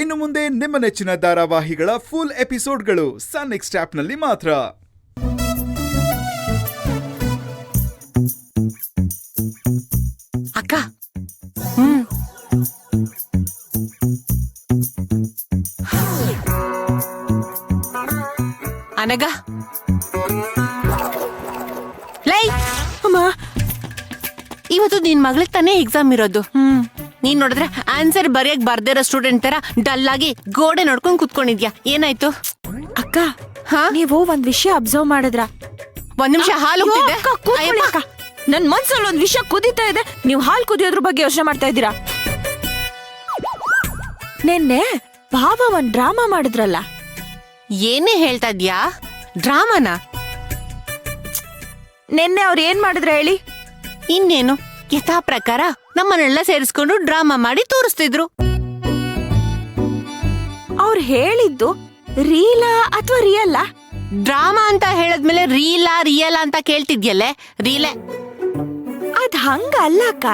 ಇನ್ನು ಮುಂದೆ ನಿಮ್ಮ ನೆಚ್ಚಿನ ಧಾರಾವಾಹಿಗಳ ಫುಲ್ ಎಪಿಸೋಡ್ಗಳು ಸನ್ ನೆಕ್ಸ್ಟ್ ಆಪ್ನಲ್ಲಿ ಮಾತ್ರ. ಅಕ್ಕ ಅನಗ ಲೈ ಅಮ್ಮ, ಇವತ್ತು ನಿನ್ ಮಗಳಿಗೆ ತಾನೇ ಎಕ್ಸಾಮ್ ಇರೋದು. ನೀನ್ ನೋಡಿದ್ರೆ ಆನ್ಸರ್ ಬರೆಯಕ್ ಬರ್ದಿರೋ ಸ್ಟೂಡೆಂಟ್ ತರ ಡಲ್ ಆಗಿ ಗೋಡೆ ನೋಡ್ಕೊಂಡ್ ಕುತ್ಕೊಂಡಿದ್ಯಾ. ಏನಾಯ್ತು ಅಕ್ಕ? ನೀವು ಒಂದ್ ವಿಷಯ ಅಬ್ಸರ್ವ್ ಮಾಡಿದ್ರ? ಒಂದ್ ನಿಮಿಷ ಹಾಲು ನನ್ ಮನ್ಸಲ್ಲಿ ಒಂದ್ ವಿಷಯ ಕುದೀತಾ ಇದೆ. ನೀವು ಹಾಲು ಕುದಿಯೋದ್ರ ಬಗ್ಗೆ ಯೋಚನೆ ಮಾಡ್ತಾ ಇದ್ದೀರಾ? ನಿನ್ನೆ ಭಾವ ಒಂದ್ ಡ್ರಾಮಾ ಮಾಡಿದ್ರಲ್ಲ. ಏನೇ ಹೇಳ್ತಾ ಇದ್ಯಾ? ಡ್ರಾಮಾನ? ನಿನ್ನೆ ಅವ್ರು ಏನ್ ಮಾಡಿದ್ರ ಹೇಳಿ? ಇನ್ನೇನು, ಯಥಾ ಪ್ರಕಾರ ನಮ್ಮನ್ನೆಲ್ಲ ಸೇರಿಸ್ಕೊಂಡು ಡ್ರಾಮಾ ಮಾಡಿ ತೋರಿಸ್ತಿದ್ರು. ಅವ್ರು ಹೇಳಿದ್ದು ರೀಲಾ ಅಥವಾ ರಿಯಲ್ಲ? ಡ್ರಾಮಾ ಅಂತ ಹೇಳದ್ಮೇಲೆ ರೀಲಾ ರಿಯಲ್ ಅಂತ ಕೇಳ್ತಿದ್ಯಲ್ಲೇ? ರೀಲೆ. ಅದ್ ಹಂಗಲ್ಲಕ್ಕ.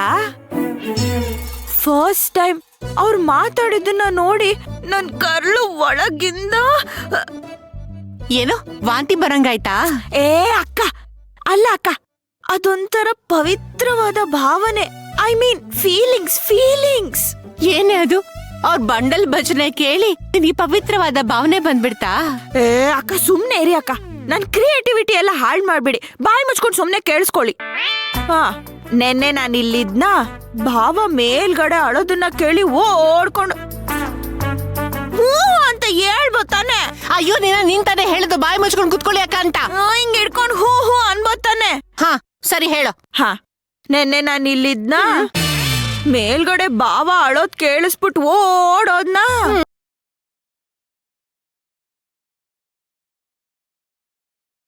ಫಸ್ಟ್ ಟೈಮ್ ಅವ್ರು ಮಾತಾಡಿದ್ದನ್ನ ನೋಡಿ ನನ್ ಕರ್ಳು ಒಳಗಿಂದ ಏನು ವಾಂತಿ ಬರಂಗಾಯ್ತಾ? ಏ ಅಕ್ಕ, ಅಲ್ಲ ಅಕ್ಕ, ಅದೊಂಥರ ಪವಿತ್ರವಾದ ಭಾವನೆ. I mean feelings. ಏನೇ ಅದು? ಅವ್ರ ಬಂಡಲ್ ಭಜನೆ ಕೇಳಿ ನಿನಗೆ ಪವಿತ್ರವಾದ ಭಾವನೆ ಬಂದ್ಬಿಡ್ತಾ? ಏ ಅಕ್ಕ, ಸುಮ್ನೆ ಇರಿ ಅಕ್ಕ. ನನ್ ಕ್ರಿಯೇಟಿವಿಟಿ ಎಲ್ಲ ಹಾಳ್ ಮಾಡ್ಬಿಡಿ. ಬಾಯಿ ಮುಚ್ಕೊಂಡು ಸುಮ್ನೆ ಕೇಳಿಸ್ಕೊಳ್ಳಿ. ನೆನ್ನೆ ನಾನು ಇಲ್ಲಿದ್ನ ಭಾವ ಮೇಲ್ಗಡೆ ಅಳೋದನ್ನ ಕೇಳಿ ಓಡ್ಕೊಂಡು ಹೂ ಅಂತ ಹೇಳ್ಬೋದು ತಾನೆ? ಅಯ್ಯೋ, ನೀನ್ ತಾನೇ ಹೇಳುದು ಬಾಯಿ ಮುಚ್ಕೊಂಡು ಕುತ್ಕೊಳ್ಳಿ ಅಕ್ಕ ಅಂತ. ಹಿಂಗ್ ಹಿಡ್ಕೊಂಡು ಹೂ ಹೂ ಅನ್ಬೋದು ತಾನೆ? ಹಾ ಸರಿ ಹೇಳು. ನೆನ್ನೆ ನಾನು ಇಲ್ಲಿದ್ನ ಮೇಲ್ಗಡೆ ಭಾವ ಅಳೋದ್ ಕೇಳಿಸ್ಬಿಟ್ಟು ಓಡೋದ್ನ